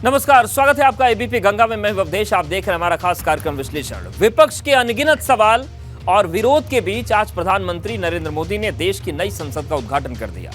नमस्कार, स्वागत है आपका एबीपी गंगा में। मैं अवधेश, आप देख रहे हैं हमारा खास कार्यक्रम विश्लेषण। विपक्ष के अनगिनत सवाल और विरोध के बीच आज प्रधानमंत्री नरेंद्र मोदी ने देश की नई संसद का उद्घाटन कर दिया।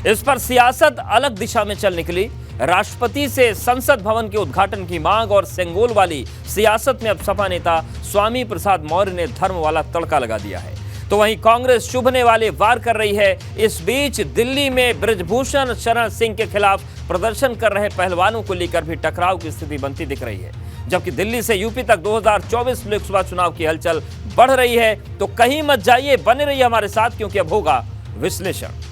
इस पर सियासत अलग दिशा में चल निकली। राष्ट्रपति से संसद भवन के उद्घाटन की मांग और सेंगोल वाली सियासत में अब सपा नेता स्वामी प्रसाद मौर्य ने धर्म वाला तड़का लगा दिया है, तो वहीं कांग्रेस चुभने वाले वार कर रही है। इस बीच दिल्ली में बृजभूषण शरण सिंह के खिलाफ प्रदर्शन कर रहे पहलवानों को लेकर भी टकराव की स्थिति बनती दिख रही है। जबकि दिल्ली से यूपी तक 2024 लोकसभा चुनाव की हलचल बढ़ रही है। तो कहीं मत जाइए, बने रहिए हमारे साथ, क्योंकि अब होगा विश्लेषण।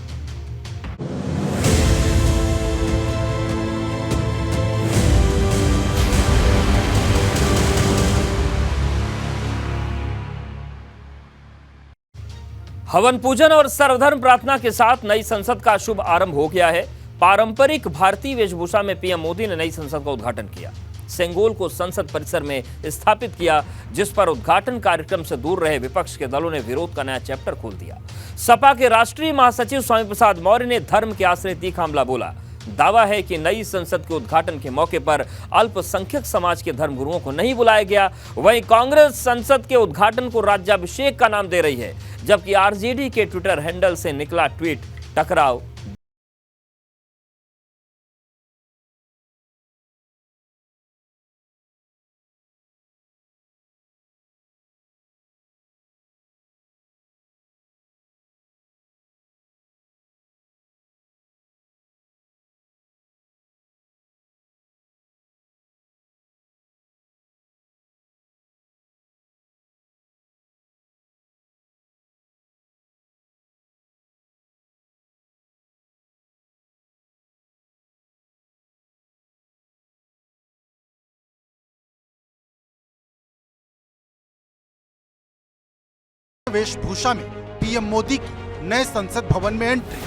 हवन पूजन और सर्वधर्म प्रार्थना के साथ नई संसद का शुभ आरंभ हो गया है। पारंपरिक भारतीय वेशभूषा में पीएम मोदी ने नई संसद का उद्घाटन किया। सेंगोल को संसद परिसर में स्थापित किया, जिस पर उद्घाटन कार्यक्रम से दूर रहे विपक्ष के दलों ने विरोध का नया चैप्टर खोल दिया। सपा के राष्ट्रीय महासचिव स्वामी प्रसाद मौर्य ने धर्म के आश्रय तीखा हमला बोला। दावा है कि नई संसद के उद्घाटन के मौके पर अल्पसंख्यक समाज के धर्मगुरुओं को नहीं बुलाया गया। वहीं कांग्रेस संसद के उद्घाटन को राज्याभिषेक का नाम दे रही है, जबकि आरजेडी के ट्विटर हैंडल से निकला ट्वीट टकराव। वेशभूषा में पीएम मोदी की नए संसद भवन में एंट्री।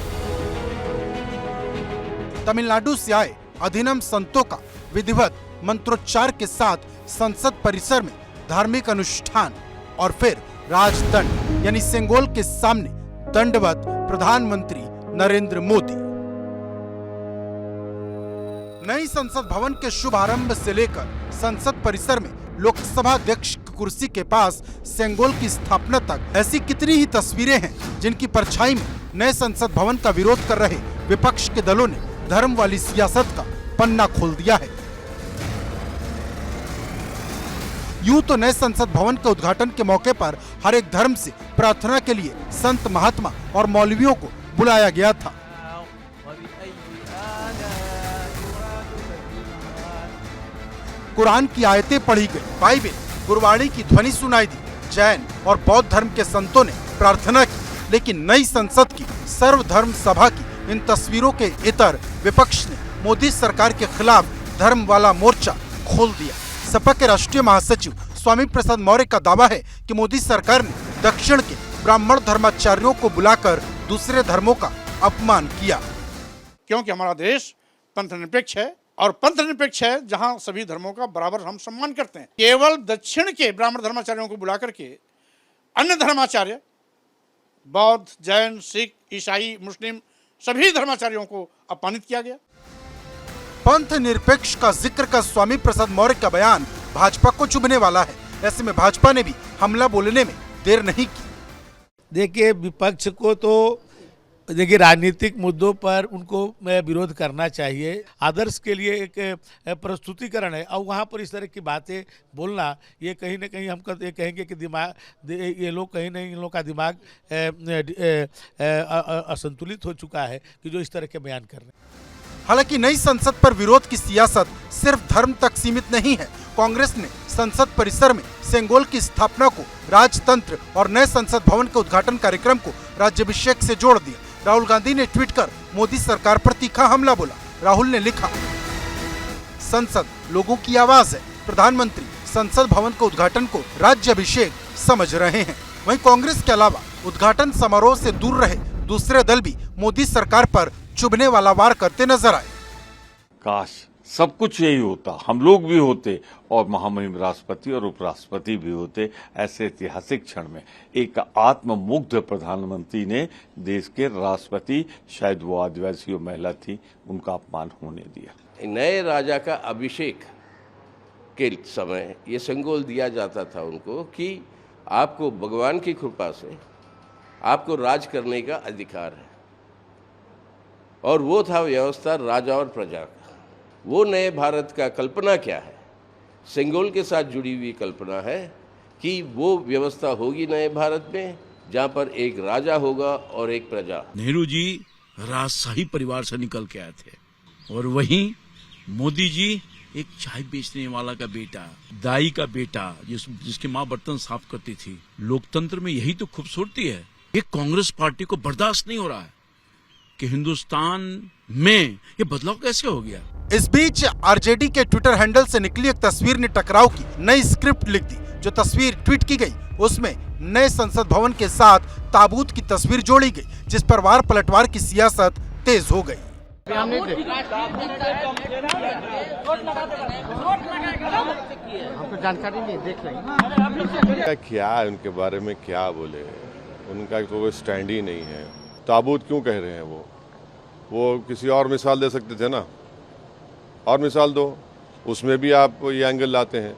तमिलनाडु से आए अधिनम संतों का विधिवत मंत्रोच्चार के साथ संसद परिसर में धार्मिक अनुष्ठान और फिर राजदंड यानी सेंगोल के सामने दंडवत प्रधानमंत्री नरेंद्र मोदी। नई संसद भवन के शुभारंभ से लेकर संसद परिसर में लोकसभा अध्यक्ष की कुर्सी के पास सेंगोल की स्थापना तक ऐसी कितनी ही तस्वीरें हैं जिनकी परछाई में नए संसद भवन का विरोध कर रहे विपक्ष के दलों ने धर्म वाली सियासत का पन्ना खोल दिया है। यूं तो नए संसद भवन के उद्घाटन के मौके पर हर एक धर्म से प्रार्थना के लिए संत महात्मा और मौलवियों को बुलाया गया था। कुरान की आयतें पढ़ी गई, बाइबिल गुरबाणी की ध्वनि सुनाई दी। जैन और बौद्ध धर्म के संतों ने प्रार्थना की, लेकिन नई संसद की सर्वधर्म सभा की इन तस्वीरों के इतर विपक्ष ने मोदी सरकार के खिलाफ धर्म वाला मोर्चा खोल दिया। सपा के राष्ट्रीय महासचिव स्वामी प्रसाद मौर्य का दावा है कि मोदी सरकार ने दक्षिण के ब्राह्मण धर्माचार्यों को बुलाकर दूसरे धर्मों का अपमान किया। क्योंकि हमारा देश पंथ निरपेक्ष है और पंथ निरपेक्ष है जहां सभी धर्मों का बराबर हम सम्मान करते हैं। केवल दक्षिण के ब्राह्मण धर्माचार्यों को बुला करके अन्य धर्माचार्य बौद्ध, जैन, सिख, ईसाई, मुस्लिम सभी धर्माचार्यों को अपमानित किया गया। पंथ निरपेक्ष का जिक्र कर स्वामी प्रसाद मौर्य का बयान भाजपा को चुभने वाला है। ऐसे में भाजपा ने भी हमला बोलने में देर नहीं की। देखिए, विपक्ष को तो देखिए राजनीतिक मुद्दों पर उनको विरोध करना चाहिए। आदर्श के लिए एक प्रस्तुतिकरण है और वहाँ पर इस तरह की बातें बोलना, ये कहीं ना कहीं हम कहेंगे कि दिमाग, ये लोग कहीं ना इन लोगों का दिमाग असंतुलित हो चुका है कि जो इस तरह के बयान कर रहे हैं। हालांकि नई संसद पर विरोध की सियासत सिर्फ धर्म तक सीमित नहीं है। कांग्रेस ने संसद परिसर में सेंगोल की स्थापना को राजतंत्र और नए संसद भवन के उद्घाटन कार्यक्रम को राज्याभिषेक से जोड़ दिया। राहुल गांधी ने ट्वीट कर मोदी सरकार पर तीखा हमला बोला। राहुल ने लिखा, संसद लोगों की आवाज है। प्रधानमंत्री संसद भवन के उद्घाटन को राज्याभिषेक समझ रहे हैं। वहीं कांग्रेस के अलावा उद्घाटन समारोह से दूर रहे दूसरे दल भी मोदी सरकार पर चुभने वाला वार करते नजर आए। काश सब कुछ यही होता, हम लोग भी होते और महामहिम राष्ट्रपति और उपराष्ट्रपति भी होते। ऐसे ऐतिहासिक क्षण में एक आत्ममुग्ध प्रधानमंत्री ने देश के राष्ट्रपति, शायद वो आदिवासी महिला थी, उनका अपमान होने दिया। नए राजा का अभिषेक के समय ये संगोल दिया जाता था उनको कि आपको भगवान की कृपा से आपको राज करने का अधिकार है, और वो था व्यवस्था राजा और प्रजा का। वो नए भारत का कल्पना क्या है? सेंगोल के साथ जुड़ी हुई कल्पना है कि वो व्यवस्था होगी नए भारत में जहाँ पर एक राजा होगा और एक प्रजा। नेहरू जी राजशाही परिवार से निकल के आए थे और वहीं मोदी जी एक चाय बेचने वाला का बेटा, दाई का बेटा, जिसकी माँ बर्तन साफ करती थी। लोकतंत्र में यही तो खूबसूरती है। ये कांग्रेस पार्टी को बर्दाश्त नहीं हो रहा है कि हिंदुस्तान में ये बदलाव कैसे हो गया। इस बीच आरजेडी के ट्विटर हैंडल से निकली एक तस्वीर ने टकराव की नई स्क्रिप्ट लिख दी। जो तस्वीर ट्वीट की गई उसमें नए संसद भवन के साथ ताबूत की तस्वीर जोड़ी गई, जिस पर वार पलटवार की सियासत तेज हो गई। हमको जानकारी नहीं, देख लेंगे। क्या है उनके बारे में क्या बोले, उनका कोई स्टैंड ही नहीं है। ताबूत क्यों कह रहे हैं? वो किसी और मिसाल दे सकते थे ना, और मिसाल दो, उसमें भी आप ये एंगल लाते हैं।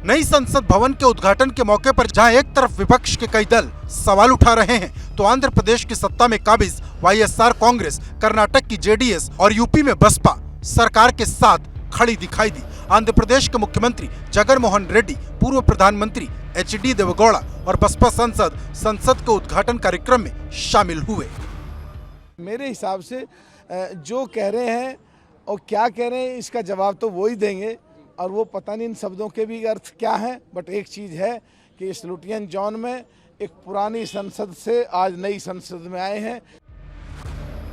नई संसद भवन के उद्घाटन के मौके पर जहां एक तरफ विपक्ष के कई दल सवाल उठा रहे हैं, तो आंध्र प्रदेश की सत्ता में काबिज वाईएसआर कांग्रेस, कर्नाटक की जेडीएस और यूपी में बसपा सरकार के साथ खड़ी दिखाई दी। आंध्र प्रदेश के मुख्यमंत्री जगन मोहन रेड्डी, पूर्व प्रधानमंत्री एचडी देवेगौड़ा और बसपा सांसद संसद के उद्घाटन कार्यक्रम में शामिल हुए। मेरे हिसाब से जो कह रहे हैं और क्या कह रहे हैं इसका जवाब तो वो ही देंगे, और वो पता नहीं इन शब्दों के भी अर्थ क्या है। बट एक चीज़ है कि इस लुटियन जॉन में एक पुरानी संसद से आज नई संसद में आए हैं।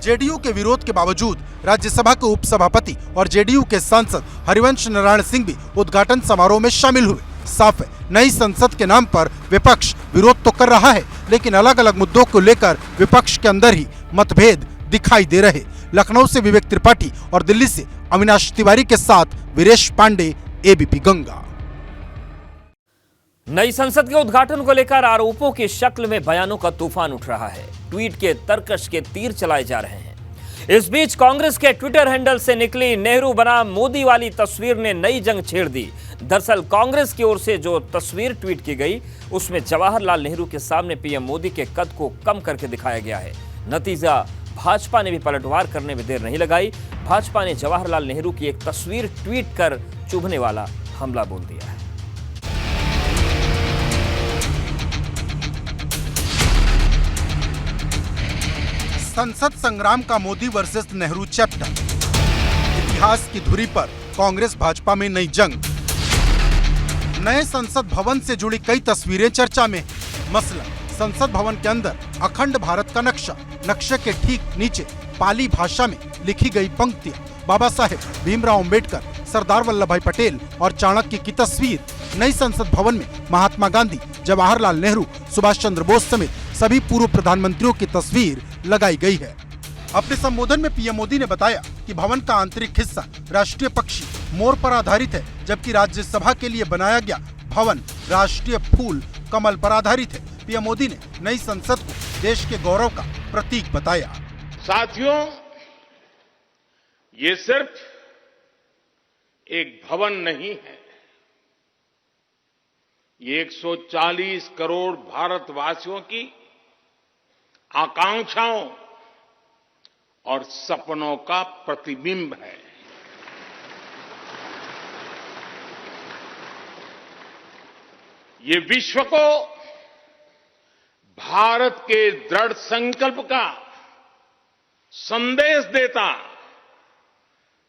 जेडीयू के विरोध के बावजूद राज्यसभा के उपसभापति और जेडीयू के सांसद हरिवंश नारायण सिंह भी उद्घाटन समारोह में शामिल हुए। साफ है, नई संसद के नाम पर विपक्ष विरोध तो कर रहा है, लेकिन अलग अलग मुद्दों को लेकर विपक्ष के अंदर ही मतभेद दिखाई दे रहे। लखनऊ से विवेक त्रिपाठी और दिल्ली से अविनाश तिवारी के साथ वीरेश पांडे, एबीपी गंगा। नई संसद के उद्घाटन को लेकर आरोपों की शक्ल में बयानों का तूफान उठ रहा है। ट्वीट के तरकश के तीर चलाए जा रहे हैं। इस बीच कांग्रेस के ट्विटर हैंडल से निकली नेहरू बनाम मोदी वाली तस्वीर ने नई जंग छेड़ दी। दरअसल कांग्रेस की ओर से जो तस्वीर ट्वीट की गई उसमें जवाहरलाल नेहरू के सामने पीएम मोदी के कद को कम करके दिखाया गया है। नतीजा, भाजपा ने भी पलटवार करने में देर नहीं लगाई। भाजपा ने जवाहरलाल नेहरू की एक तस्वीर ट्वीट कर चुभने वाला हमला बोल दिया है। संसद संग्राम का मोदी वर्सेस नेहरू चैप्टर। इतिहास की धुरी पर कांग्रेस भाजपा में नई जंग। नए संसद भवन से जुड़ी कई तस्वीरें चर्चा में। मसला, संसद भवन के अंदर अखंड भारत का नक्शा, नक्शे के ठीक नीचे पाली भाषा में लिखी गई पंक्तियां, बाबा साहेब भीमराव अंबेडकर, सरदार वल्लभ भाई पटेल और चाणक्य की तस्वीर। नई संसद भवन में महात्मा गांधी, जवाहरलाल नेहरू, सुभाष चंद्र बोस समेत सभी पूर्व प्रधानमंत्रियों की तस्वीर लगाई गई है। अपने संबोधन में पीएम मोदी ने बताया कि भवन का आंतरिक हिस्सा राष्ट्रीय पक्षी मोर पर आधारित है, जबकि राज्यसभा के लिए बनाया गया भवन राष्ट्रीय फूल कमल पर आधारित है। पीएम मोदी ने नई संसद को देश के गौरव का प्रतीक बताया। साथियों, ये सिर्फ एक भवन नहीं है, ये 140 करोड़ भारतवासियों की आकांक्षाओं और सपनों का प्रतिबिंब है। ये विश्व को भारत के दृढ़ संकल्प का संदेश देता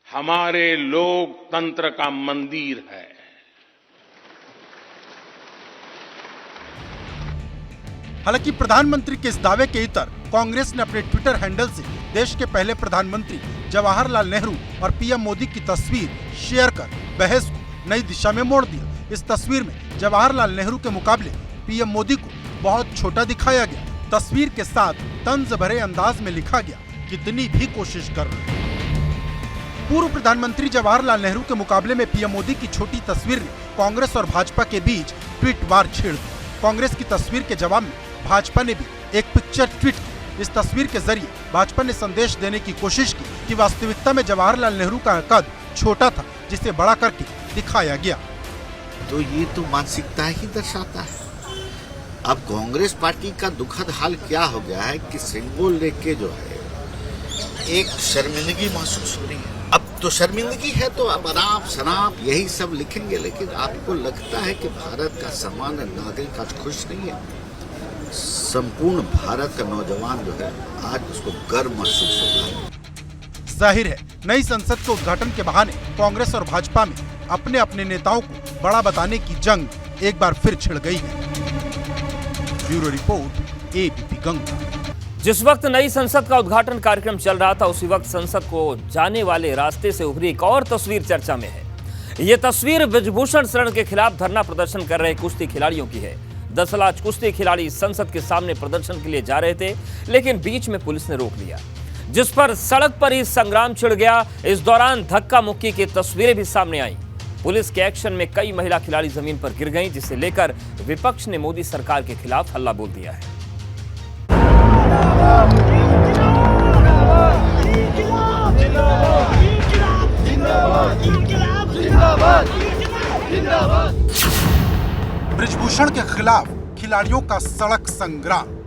हमारे लोकतंत्र का मंदिर है। हालांकि प्रधानमंत्री के इस दावे के इतर कांग्रेस ने अपने ट्विटर हैंडल से देश के पहले प्रधानमंत्री जवाहरलाल नेहरू और पीएम मोदी की तस्वीर शेयर कर बहस को नई दिशा में मोड़ दिया। इस तस्वीर में जवाहरलाल नेहरू के मुकाबले पीएम मोदी को बहुत छोटा दिखाया गया। तस्वीर के साथ तंज भरे अंदाज में लिखा गया, कितनी भी कोशिश कर रहे। पूर्व प्रधानमंत्री जवाहरलाल नेहरू के मुकाबले में पीएम मोदी की छोटी तस्वीर ने कांग्रेस और भाजपा के बीच ट्वीट वार छेड़ दी। कांग्रेस की तस्वीर के जवाब में भाजपा ने भी एक पिक्चर ट्वीट की। इस तस्वीर के जरिए भाजपा ने संदेश देने की कोशिश की कि वास्तविकता में जवाहरलाल नेहरू का कद छोटा था जिसे बड़ा करके दिखाया गया। तो ये तो मानसिकता ही दर्शाता है। अब कांग्रेस पार्टी का दुखद हाल क्या हो गया है कि सिंबल लेके जो है एक शर्मिंदगी महसूस हो रही है। अब तो शर्मिंदगी है तो अब अनाप शनाप यही सब लिखेंगे, लेकिन आपको लगता है कि भारत का सामान्य नागरिक आज खुश नहीं है? संपूर्ण भारत का नौजवान जो है आज उसको गर्व महसूस हो रहा है। जाहिर है नई संसद के उद्घाटन के बहाने कांग्रेस और भाजपा में अपने अपने नेताओं को बड़ा बताने की जंग एक बार फिर छिड़ गई है। Bureau report, ABP Ganga. जिस वक्त नई संसद का उद्घाटन कार्यक्रम चल रहा था उसी वक्त संसद को जाने वाले रास्ते से उभरी एक और तस्वीर चर्चा में है। ये तस्वीर ब्रजभूषण शरण के खिलाफ धरना प्रदर्शन कर रहे कुश्ती खिलाड़ियों की है। दसलाच कुश्ती खिलाड़ी संसद के सामने प्रदर्शन के लिए जा रहे थे, लेकिन बीच में पुलिस ने रोक लिया, जिस पर सड़क पर ही संग्राम छिड़ गया। इस दौरान धक्का मुक्की की तस्वीरें भी सामने आई। पुलिस के एक्शन में कई महिला खिलाड़ी जमीन पर गिर गईं, जिसे लेकर विपक्ष ने मोदी सरकार के खिलाफ हल्ला बोल दिया है। ब्रजभूषण के खिलाफ खिलाड़ियों का सड़क संग्राम।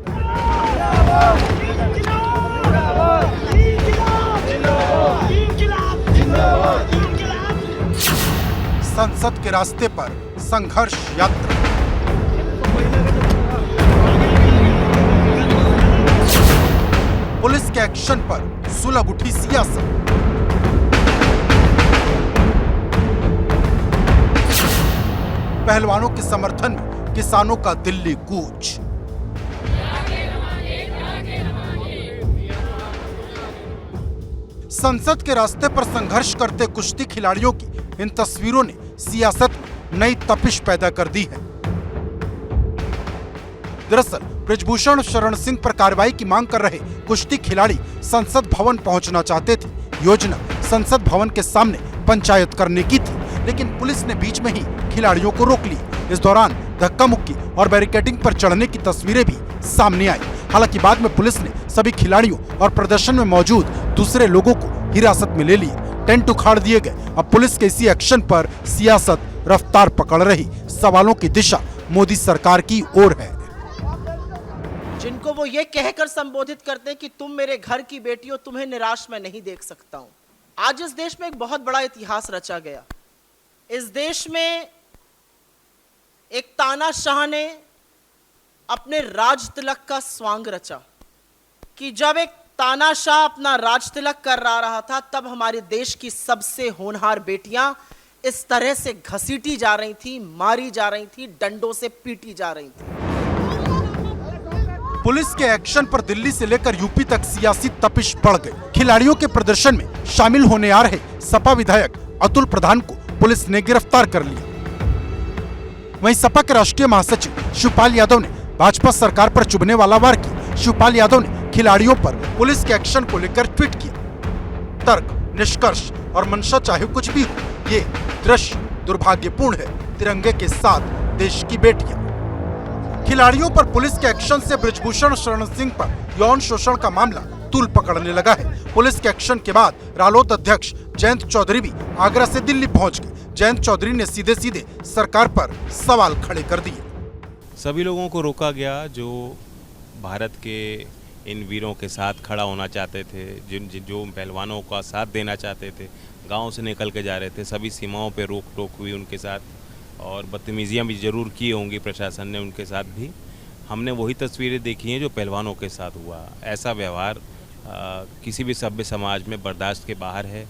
संसद के रास्ते पर संघर्ष यात्रा। पुलिस के एक्शन पर सुलग उठी सियासत। पहलवानों के समर्थन में किसानों का दिल्ली कूच। संसद के रास्ते पर संघर्ष करते कुश्ती खिलाड़ियों की इन तस्वीरों ने सियासत में नई तपिश पैदा कर दी है। दरअसल ब्रजभूषण शरण सिंह पर कार्रवाई की मांग कर रहे कुश्ती खिलाड़ी संसद भवन पहुंचना चाहते थे। योजना संसद भवन के सामने पंचायत करने की थी, लेकिन पुलिस ने बीच में ही खिलाड़ियों को रोक लिया। इस दौरान धक्का मुक्की और बैरिकेडिंग पर चढ़ने की तस्वीरें भी सामने आई। हालांकि बाद में पुलिस ने सभी खिलाड़ियों और प्रदर्शन में मौजूद दूसरे लोगों को हिरासत में ले लिया। टेंट उखाड़ दिए गए। अब पुलिस के इसी एक्शन पर सियासत रफ्तार पकड़ रही। सवालों की दिशा मोदी सरकार की ओर है। जिनको वो ये कहकर संबोधित करते हैं कि तुम मेरे घर की बेटी हो, तुम्हें निराश मैं नहीं देख सकता हूं। आज इस देश में एक बहुत बड़ा इतिहास रचा गया। इस देश में एक तानाशाह ने अपने राज तिलक का स्वांग रचा कि जब एक तानाशाह अपना राज तिलक कर रहा था, तब हमारे देश की सबसे होनहार बेटियां इस तरह से घसीटी जा रही थी, मारी जा रही थी, डंडों से पीटी जा रही थी। पुलिस के एक्शन पर दिल्ली से लेकर यूपी तक सियासी तपिश बढ़ गई। खिलाड़ियों के प्रदर्शन में शामिल होने आ रहे सपा विधायक अतुल प्रधान को पुलिस ने गिरफ्तार कर लिया। वहीं सपा के राष्ट्रीय महासचिव शिवपाल यादव ने भाजपा सरकार पर चुभने वाला वार किया। शिवपाल यादव ने खिलाड़ियों पर पुलिस के एक्शन को लेकर ट्वीट किया, तर्क, निष्कर्ष और मंशा चाहे कुछ भी हो, ये दृश्य दुर्भाग्यपूर्ण है। तिरंगे के साथ देश की बेटियां। खिलाड़ियों पर पुलिस के एक्शन से ब्रजभूषण शरण सिंह पर यौन शोषण का मामला तूल पकड़ने लगा है। पुलिस के एक्शन के बाद रालोद अध्यक्ष जयंत चौधरी भी आगरा से दिल्ली पहुंच गए। जयंत चौधरी ने सीधे सीधे सरकार पर सवाल खड़े कर दिए। सभी लोगों को रोका गया जो भारत के इन वीरों के साथ खड़ा होना चाहते थे, जो पहलवानों का साथ देना चाहते थे, गांव से निकल के जा रहे थे। सभी सीमाओं पे रोक टोक हुई उनके साथ, और बदतमीजियाँ भी जरूर की होंगी प्रशासन ने उनके साथ भी। हमने वही तस्वीरें देखी हैं जो पहलवानों के साथ हुआ। ऐसा व्यवहार किसी भी सभ्य समाज में बर्दाश्त के बाहर है।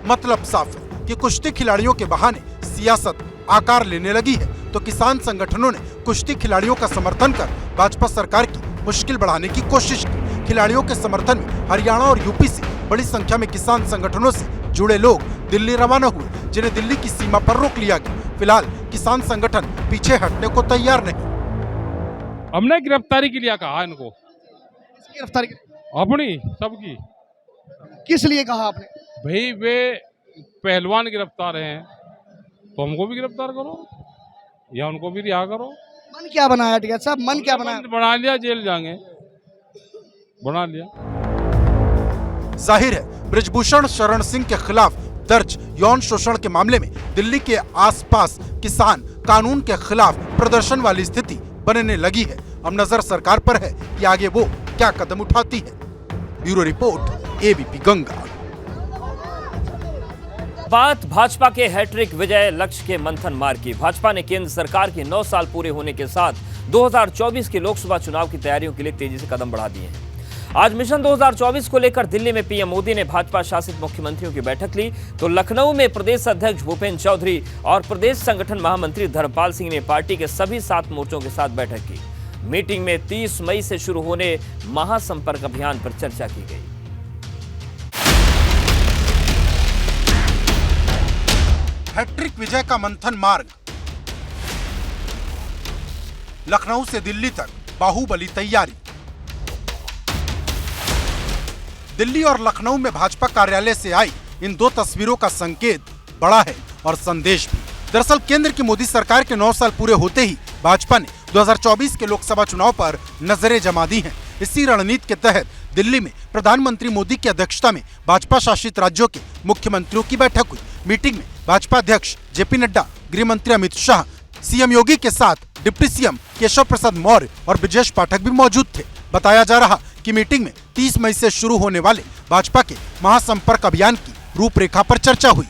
मतलब साफ है कि कुश्ती खिलाड़ियों के बहाने सियासत आकार लेने लगी है, तो किसान संगठनों ने कुश्ती खिलाड़ियों का समर्थन कर भाजपा सरकार की मुश्किल बढ़ाने की कोशिश की। खिलाड़ियों के समर्थन में हरियाणा और यूपी से बड़ी संख्या में किसान संगठनों से जुड़े लोग दिल्ली रवाना हुए, जिन्हें दिल्ली की सीमा पर रोक लिया गया। फिलहाल किसान संगठन पीछे हटने को तैयार नहीं। हमने गिरफ्तारी के लिए कहा इनको। गिरफ्तारी अपनी सबकी। किस लिए कहा आपने? भाई वे पहलवान गिरफ्तार हैं तो हमको भी गिरफ्तार करो या उनको भी रिहा करो। मन क्या बनाया टिकैत साहब? मन क्या बनाया? बना लिया, जेल जाएंगे, बना लिया। जाहिर है ब्रिजभूषण शरण सिंह के खिलाफ दर्ज यौन शोषण के मामले में दिल्ली के आसपास किसान कानून के खिलाफ प्रदर्शन वाली स्थिति बनने लगी है। अब नजर सरकार पर है कि आगे वो क्या कदम उठाती है। Bureau report, ABP Ganga. बात भाजपा के हैट्रिक विजय लक्ष्य के मंथन मार्ग की। भाजपा ने केंद्र सरकार के 9 साल पूरे होने के साथ 2024 के लोकसभा चुनाव की तैयारियों के लिए तेजी से कदम बढ़ा दिए हैं। आज मिशन 2024 को लेकर दिल्ली में पीएम मोदी ने भाजपा शासित मुख्यमंत्रियों की बैठक ली, तो लखनऊ में प्रदेश अध्यक्ष भूपेंद्र चौधरी और प्रदेश संगठन महामंत्री धर्मपाल सिंह ने पार्टी के सभी 7 मोर्चों के साथ बैठक की। मीटिंग में 30 मई से शुरू होने महासंपर्क अभियान पर चर्चा की गई। हैट्रिक विजय का मंथन मार्ग, लखनऊ से दिल्ली तक बाहुबली तैयारी। दिल्ली और लखनऊ में भाजपा कार्यालय से आई इन 2 तस्वीरों का संकेत बड़ा है और संदेश भी। दरअसल केंद्र की मोदी सरकार के 9 साल पूरे होते ही भाजपा ने 2024 के लोकसभा चुनाव पर नजरें जमा दी हैं। इसी रणनीति के तहत दिल्ली में प्रधानमंत्री मोदी की अध्यक्षता में भाजपा शासित राज्यों के मुख्यमंत्रियों की बैठक हुई। मीटिंग में भाजपा अध्यक्ष जेपी नड्डा, गृह मंत्री अमित शाह, सीएम योगी के साथ डिप्टी सीएम केशव प्रसाद मौर्य और ब्रजेश पाठक भी मौजूद थे। बताया जा रहा कि मीटिंग में 30 मई से शुरू होने वाले भाजपा के महासंपर्क अभियान की रूपरेखा पर चर्चा हुई।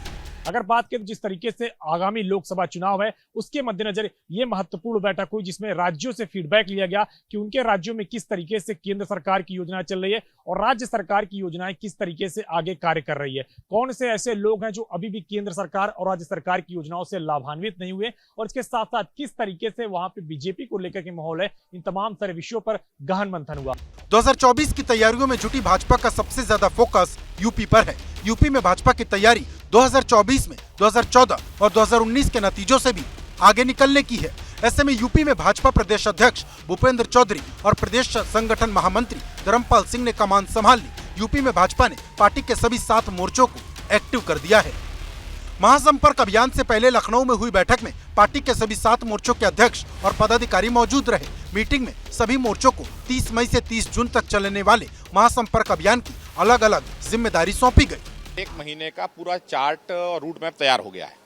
अगर बात करें जिस तरीके से आगामी लोकसभा चुनाव है उसके मद्देनजर ये महत्वपूर्ण बैठक हुई, जिसमें राज्यों से फीडबैक लिया गया कि उनके राज्यों में किस तरीके से केंद्र सरकार की योजनाएं चल रही है और राज्य सरकार की योजनाएं किस तरीके से आगे कार्य कर रही है। कौन से ऐसे लोग हैं जो अभी भी केंद्र सरकार और राज्य सरकार की योजनाओं से लाभान्वित नहीं हुए और इसके साथ साथ किस तरीके से वहां पे बीजेपी को लेकर के माहौल है। इन तमाम सारे विषयों पर गहन मंथन हुआ। 2024 की तैयारियों में जुटी भाजपा का सबसे ज्यादा फोकस यूपी पर है। यूपी में भाजपा की तैयारी 2024 में 2014 और 2019 के नतीजों से भी आगे निकलने की है। ऐसे में यूपी में भाजपा प्रदेश अध्यक्ष भूपेंद्र चौधरी और प्रदेश संगठन महामंत्री धर्मपाल सिंह ने कमान संभाल ली। यूपी में भाजपा ने पार्टी के सभी 7 मोर्चों को एक्टिव कर दिया है। महासंपर्क अभियान से पहले लखनऊ में हुई बैठक में पार्टी के सभी 7 मोर्चों के अध्यक्ष और पदाधिकारी मौजूद रहे। मीटिंग में सभी मोर्चों को 30 मई से 30 जून तक चलने वाले महासंपर्क अभियान की अलग अलग जिम्मेदारी सौंपी गई। 1 महीने का पूरा चार्ट और रूट मैप तैयार हो गया है।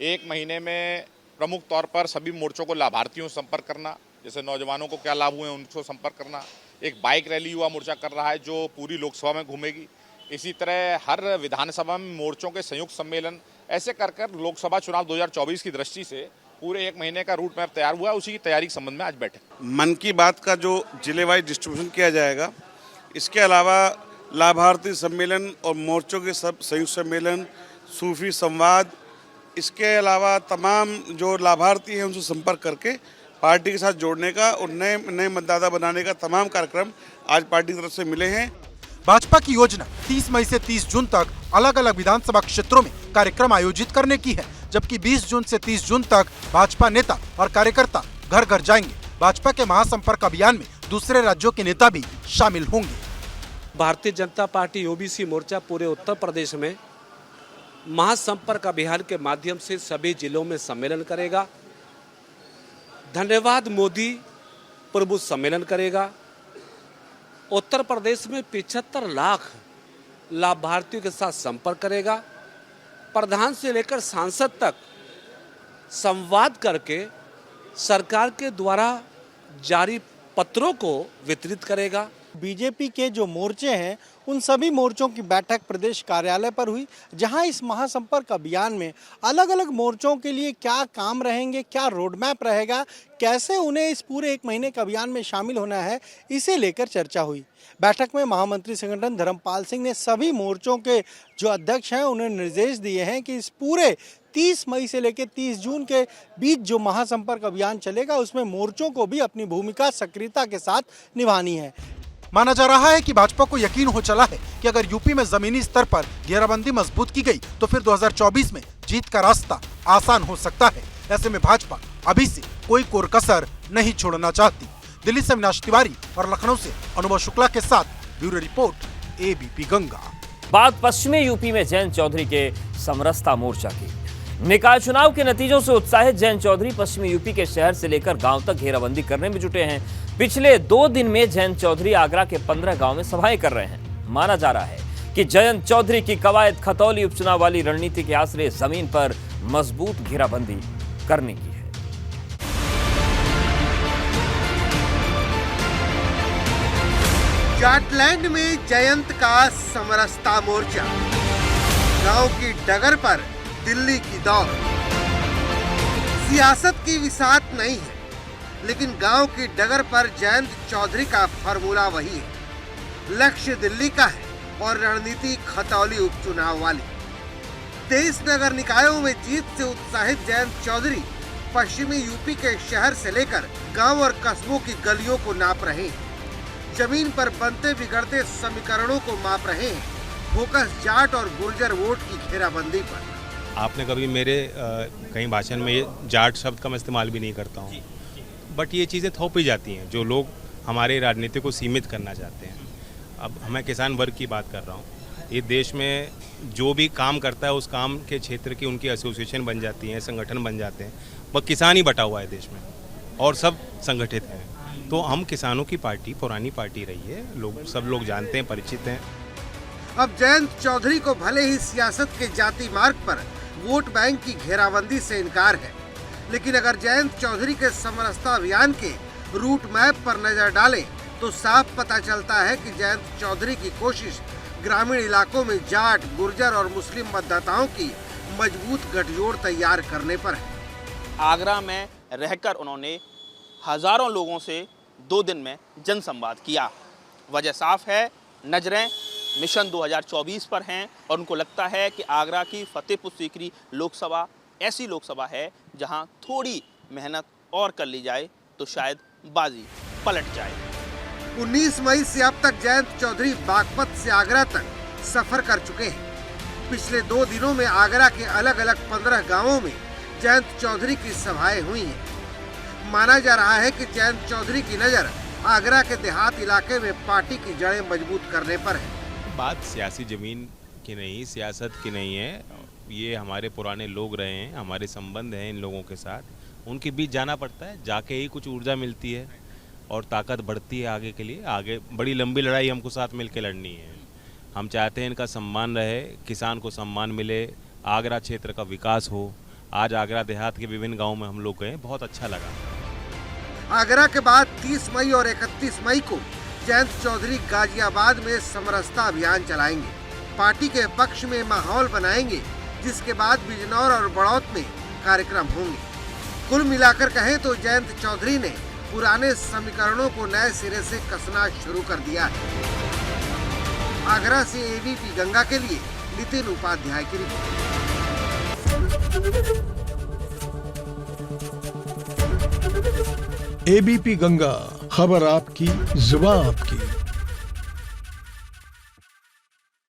1 महीने में प्रमुख तौर पर सभी मोर्चों को लाभार्थियों से संपर्क करना, जैसे नौजवानों को क्या लाभ हुए उनको संपर्क करना। एक बाइक रैली युवा मोर्चा कर रहा है जो पूरी लोकसभा में घूमेगी। इसी तरह हर विधानसभा में मोर्चों के संयुक्त सम्मेलन, ऐसे कर कर लोकसभा चुनाव 2024 की दृष्टि से पूरे 1 महीने का रूट मैप तैयार हुआ है। उसी की तैयारी के संबंध में आज बैठे। मन की बात का जो जिले वाइज डिस्ट्रीब्यूशन किया जाएगा, इसके अलावा लाभार्थी सम्मेलन और मोर्चों के सब संयुक्त सम्मेलन, सूफी संवाद, इसके अलावा तमाम जो लाभार्थी हैं उनसे संपर्क करके पार्टी के साथ जोड़ने का और नए मतदाता बनाने का तमाम कार्यक्रम आज पार्टी की तरफ से मिले हैं। भाजपा की योजना 30 मई से 30 जून तक अलग अलग विधानसभा क्षेत्रों में कार्यक्रम आयोजित करने की है, जबकि 20 जून से 30 जून तक भाजपा नेता और कार्यकर्ता घर घर जाएंगे। भाजपा के महासंपर्क अभियान में दूसरे राज्यों के नेता भी शामिल होंगे। भारतीय जनता पार्टी ओबीसी मोर्चा पूरे उत्तर प्रदेश में महासंपर्क अभियान के माध्यम से सभी जिलों में सम्मेलन करेगा। धन्यवाद मोदी प्रभु सम्मेलन करेगा। उत्तर प्रदेश में 75 लाख लाभार्थियों के साथ संपर्क करेगा। प्रधान से लेकर सांसद तक संवाद करके सरकार के द्वारा जारी पत्रों को वितरित करेगा। बीजेपी के जो मोर्चे हैं उन सभी मोर्चों की बैठक प्रदेश कार्यालय पर हुई, जहां इस महासंपर्क अभियान में अलग अलग मोर्चों के लिए क्या काम रहेंगे, क्या रोड मैप रहेगा, कैसे उन्हें इस पूरे 1 महीने के अभियान में शामिल होना है, इसे लेकर चर्चा हुई। बैठक में महामंत्री संगठन धर्मपाल सिंह ने सभी मोर्चों के जो अध्यक्ष हैं उन्हें निर्देश दिए हैं कि इस पूरे 30 मई से लेकर 30 जून के बीच जो महासंपर्क अभियान चलेगा उसमें मोर्चों को भी अपनी भूमिका सक्रियता के साथ निभानी है। माना जा रहा है कि भाजपा को यकीन हो चला है कि अगर यूपी में जमीनी स्तर पर घेराबंदी मजबूत की गई तो फिर 2024 में जीत का रास्ता आसान हो सकता है। ऐसे में भाजपा अभी से कोई कोर कसर नहीं छोड़ना चाहती। दिल्ली से अविनाश तिवारी और लखनऊ से अनुभव शुक्ला के साथ ब्यूरो रिपोर्ट, एबीपी गंगा। बात पश्चिमी यूपी में जयंत चौधरी के समरसता मोर्चा की। निकाय चुनाव के नतीजों से उत्साहित जयंत चौधरी पश्चिमी यूपी के शहर से लेकर गांव तक घेराबंदी करने में जुटे हैं। पिछले 2 दिन में जयंत चौधरी आगरा के 15 गांव में सभाएं कर रहे हैं। माना जा रहा है कि जयंत चौधरी की कवायद खतौली उपचुनाव वाली रणनीति के आसरे जमीन पर मजबूत घेराबंदी करने की है। जाटलैंड में जयंत का समरसता मोर्चा, गांव की डगर पर दिल्ली की दौड़। सियासत की विसात नहीं है, लेकिन गांव की डगर पर जयंत चौधरी का फार्मूला वही है। लक्ष्य दिल्ली का है और रणनीति खतौली उपचुनाव वाली। 23 नगर निकायों में जीत से उत्साहित जयंत चौधरी पश्चिमी यूपी के शहर से लेकर गांव और कस्बों की गलियों को नाप रहे हैं। जमीन पर बनते बिगड़ते समीकरणों को माप रहे हैं। फोकस जाट और गुर्जर वोट की घेराबंदी पर। आपने कभी मेरे कहीं भाषण में ये जाट शब्द का मैं इस्तेमाल भी नहीं करता हूँ, बट ये चीज़ें थोपी जाती हैं जो लोग हमारे राजनीति को सीमित करना चाहते हैं। अब मैं किसान वर्ग की बात कर रहा हूँ। ये देश में जो भी काम करता है उस काम के क्षेत्र की उनकी एसोसिएशन बन जाती हैं, संगठन बन जाते हैं। वह किसान ही बटा हुआ है देश में और सब संगठित हैं। तो हम किसानों की पार्टी, पुरानी पार्टी रही है, सब लोग जानते हैं, परिचित हैं। अब जयंत चौधरी को भले ही सियासत के जाति मार्ग पर वोट बैंक की घेराबंदी से इनकार है, लेकिन अगर जयंत चौधरी के समरसता अभियान के रूट मैप पर नजर डालें तो साफ पता चलता है कि जयंत चौधरी की कोशिश ग्रामीण इलाकों में जाट, गुर्जर और मुस्लिम मतदाताओं की मजबूत गठजोड़ तैयार करने पर है। आगरा में रहकर उन्होंने हजारों लोगों से 2 दिन में जनसंवाद किया। वजह साफ है, नजरें मिशन 2024 पर हैं और उनको लगता है कि आगरा की फतेहपुर सीकरी लोकसभा ऐसी लोकसभा है जहां थोड़ी मेहनत और कर ली जाए तो शायद बाजी पलट जाए। 19 मई से अब तक जयंत चौधरी बागपत से आगरा तक सफर कर चुके हैं। पिछले 2 दिनों में आगरा के अलग अलग 15 गांवों में जयंत चौधरी की सभाएं हुई हैं। माना जा रहा है कि जयंत चौधरी की नजर आगरा के देहात इलाके में पार्टी की जड़ें मजबूत करने पर है। बात सियासी जमीन की नहीं, सियासत की नहीं है। ये हमारे पुराने लोग रहे हैं, हमारे संबंध हैं इन लोगों के साथ। उनके बीच जाना पड़ता है, जाके ही कुछ ऊर्जा मिलती है और ताकत बढ़ती है आगे के लिए। आगे बड़ी लंबी लड़ाई हमको साथ मिल के लड़नी है। हम चाहते हैं इनका सम्मान रहे, किसान को सम्मान मिले, आगरा क्षेत्र का विकास हो। आज आगरा देहात के विभिन्न गाँव में हम लोग गए, बहुत अच्छा लगा। आगरा के बाद 30 मई और 31 मई को जयंत चौधरी गाजियाबाद में समरसता अभियान चलाएंगे। पार्टी के पक्ष में माहौल बनाएंगे, जिसके बाद बिजनौर और बड़ौत में कार्यक्रम होंगे। कुल मिलाकर कहें तो जयंत चौधरी ने पुराने समीकरणों को नए सिरे से कसना शुरू कर दिया है। आगरा से एबीपी गंगा के लिए नितिन उपाध्याय की रिपोर्ट। एबीपी गंगा, खबर आपकी, जुबान आपकी।